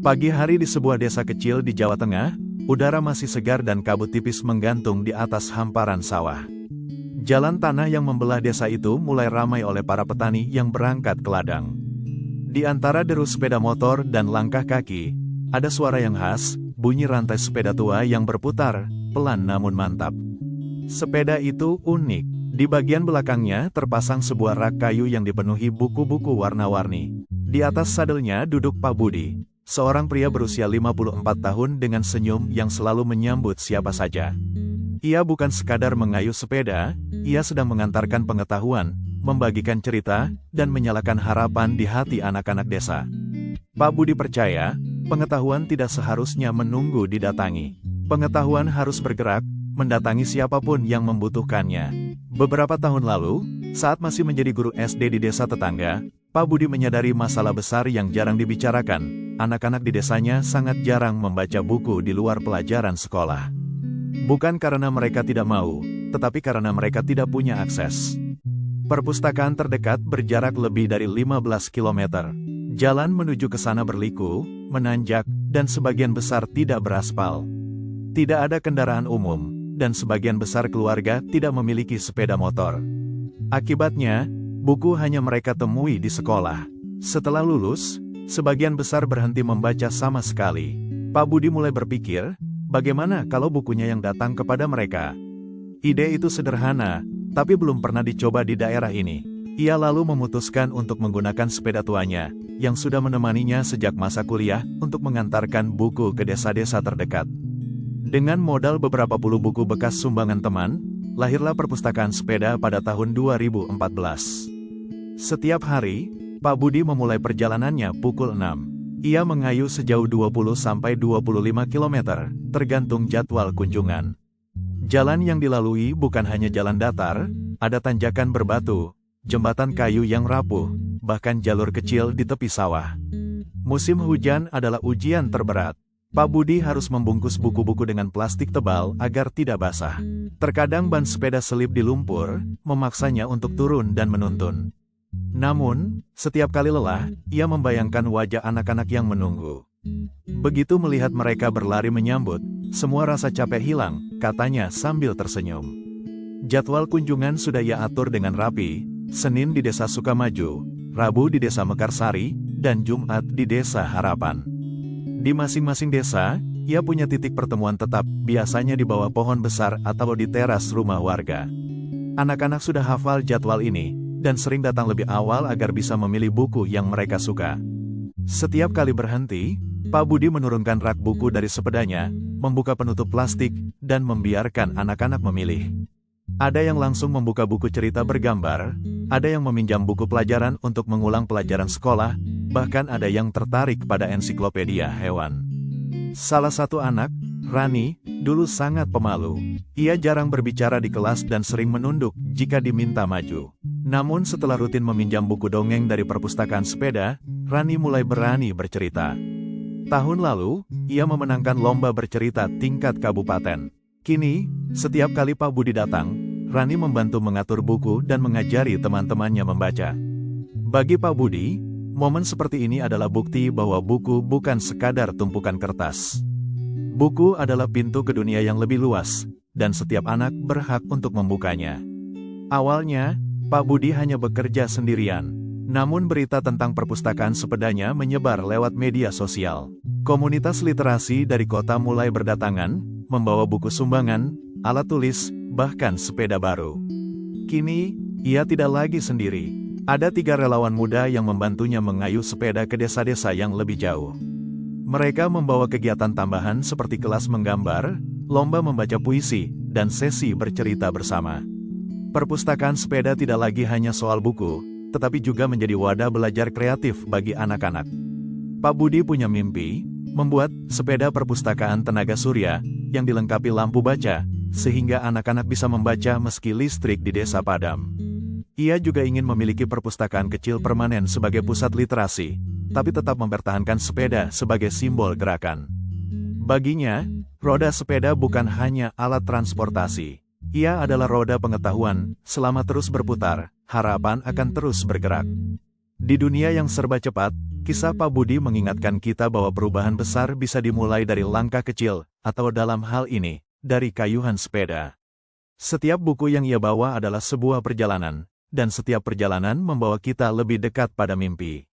Pagi hari di sebuah desa kecil di Jawa Tengah, udara masih segar dan kabut tipis menggantung di atas hamparan sawah. Jalan tanah yang membelah desa itu mulai ramai oleh para petani yang berangkat ke ladang. Di antara deru sepeda motor dan langkah kaki, ada suara yang khas, bunyi rantai sepeda tua yang berputar, pelan namun mantap. Sepeda itu unik. Di bagian belakangnya terpasang sebuah rak kayu yang dipenuhi buku-buku warna-warni. Di atas sadelnya duduk Pak Budi, seorang pria berusia 54 tahun dengan senyum yang selalu menyambut siapa saja. Ia bukan sekadar mengayuh sepeda, ia sedang mengantarkan pengetahuan, membagikan cerita, dan menyalakan harapan di hati anak-anak desa. Pak Budi percaya, pengetahuan tidak seharusnya menunggu didatangi. Pengetahuan harus bergerak, mendatangi siapapun yang membutuhkannya. Beberapa tahun lalu, saat masih menjadi guru SD di desa tetangga, Pak Budi menyadari masalah besar yang jarang dibicarakan. Anak-anak di desanya sangat jarang membaca buku di luar pelajaran sekolah. Bukan karena mereka tidak mau, tetapi karena mereka tidak punya akses. Perpustakaan terdekat berjarak lebih dari 15 km. Jalan menuju ke sana berliku, menanjak, dan sebagian besar tidak beraspal. Tidak ada kendaraan umum, dan sebagian besar keluarga tidak memiliki sepeda motor. Akibatnya, buku hanya mereka temui di sekolah. Setelah lulus, sebagian besar berhenti membaca sama sekali. Pak Budi mulai berpikir, bagaimana kalau bukunya yang datang kepada mereka? Ide itu sederhana, tapi belum pernah dicoba di daerah ini. Ia lalu memutuskan untuk menggunakan sepeda tuanya, yang sudah menemaninya sejak masa kuliah, untuk mengantarkan buku ke desa-desa terdekat. Dengan modal beberapa puluh buku bekas sumbangan teman, lahirlah perpustakaan sepeda pada tahun 2014. Setiap hari, Pak Budi memulai perjalanannya pukul 6. Ia mengayuh sejauh 20-25 km, tergantung jadwal kunjungan. Jalan yang dilalui bukan hanya jalan datar, ada tanjakan berbatu, jembatan kayu yang rapuh, bahkan jalur kecil di tepi sawah. Musim hujan adalah ujian terberat. Pak Budi harus membungkus buku-buku dengan plastik tebal agar tidak basah. Terkadang ban sepeda selip di lumpur, memaksanya untuk turun dan menuntun. Namun, setiap kali lelah, ia membayangkan wajah anak-anak yang menunggu. Begitu melihat mereka berlari menyambut, semua rasa capek hilang, katanya sambil tersenyum. Jadwal kunjungan sudah ia atur dengan rapi, Senin di Desa Sukamaju, Rabu di Desa Mekarsari, dan Jumat di Desa Harapan. Di masing-masing desa, ia punya titik pertemuan tetap, biasanya di bawah pohon besar atau di teras rumah warga. Anak-anak sudah hafal jadwal ini, dan sering datang lebih awal agar bisa memilih buku yang mereka suka. Setiap kali berhenti, Pak Budi menurunkan rak buku dari sepedanya, membuka penutup plastik, dan membiarkan anak-anak memilih. Ada yang langsung membuka buku cerita bergambar, ada yang meminjam buku pelajaran untuk mengulang pelajaran sekolah, bahkan ada yang tertarik pada ensiklopedia hewan. Salah satu anak, Rani, dulu sangat pemalu. Ia jarang berbicara di kelas dan sering menunduk jika diminta maju. Namun setelah rutin meminjam buku dongeng dari perpustakaan sepeda, Rani mulai berani bercerita. Tahun lalu, ia memenangkan lomba bercerita tingkat kabupaten. Kini, setiap kali Pak Budi datang, Rani membantu mengatur buku dan mengajari teman-temannya membaca. Bagi Pak Budi, momen seperti ini adalah bukti bahwa buku bukan sekadar tumpukan kertas. Buku adalah pintu ke dunia yang lebih luas, dan setiap anak berhak untuk membukanya. Awalnya, Pak Budi hanya bekerja sendirian. Namun berita tentang perpustakaan sepedanya menyebar lewat media sosial. Komunitas literasi dari kota mulai berdatangan, membawa buku sumbangan, alat tulis, bahkan sepeda baru. Kini, ia tidak lagi sendiri. Ada 3 relawan muda yang membantunya mengayuh sepeda ke desa-desa yang lebih jauh. Mereka membawa kegiatan tambahan seperti kelas menggambar, lomba membaca puisi, dan sesi bercerita bersama. Perpustakaan sepeda tidak lagi hanya soal buku, tetapi juga menjadi wadah belajar kreatif bagi anak-anak. Pak Budi punya mimpi, membuat sepeda perpustakaan tenaga surya, yang dilengkapi lampu baca, sehingga anak-anak bisa membaca meski listrik di desa padam. Ia juga ingin memiliki perpustakaan kecil permanen sebagai pusat literasi, tapi tetap mempertahankan sepeda sebagai simbol gerakan. Baginya, roda sepeda bukan hanya alat transportasi. Ia adalah roda pengetahuan, selama terus berputar, harapan akan terus bergerak. Di dunia yang serba cepat, kisah Pak Budi mengingatkan kita bahwa perubahan besar bisa dimulai dari langkah kecil, atau dalam hal ini, dari kayuhan sepeda. Setiap buku yang ia bawa adalah sebuah perjalanan, dan setiap perjalanan membawa kita lebih dekat pada mimpi.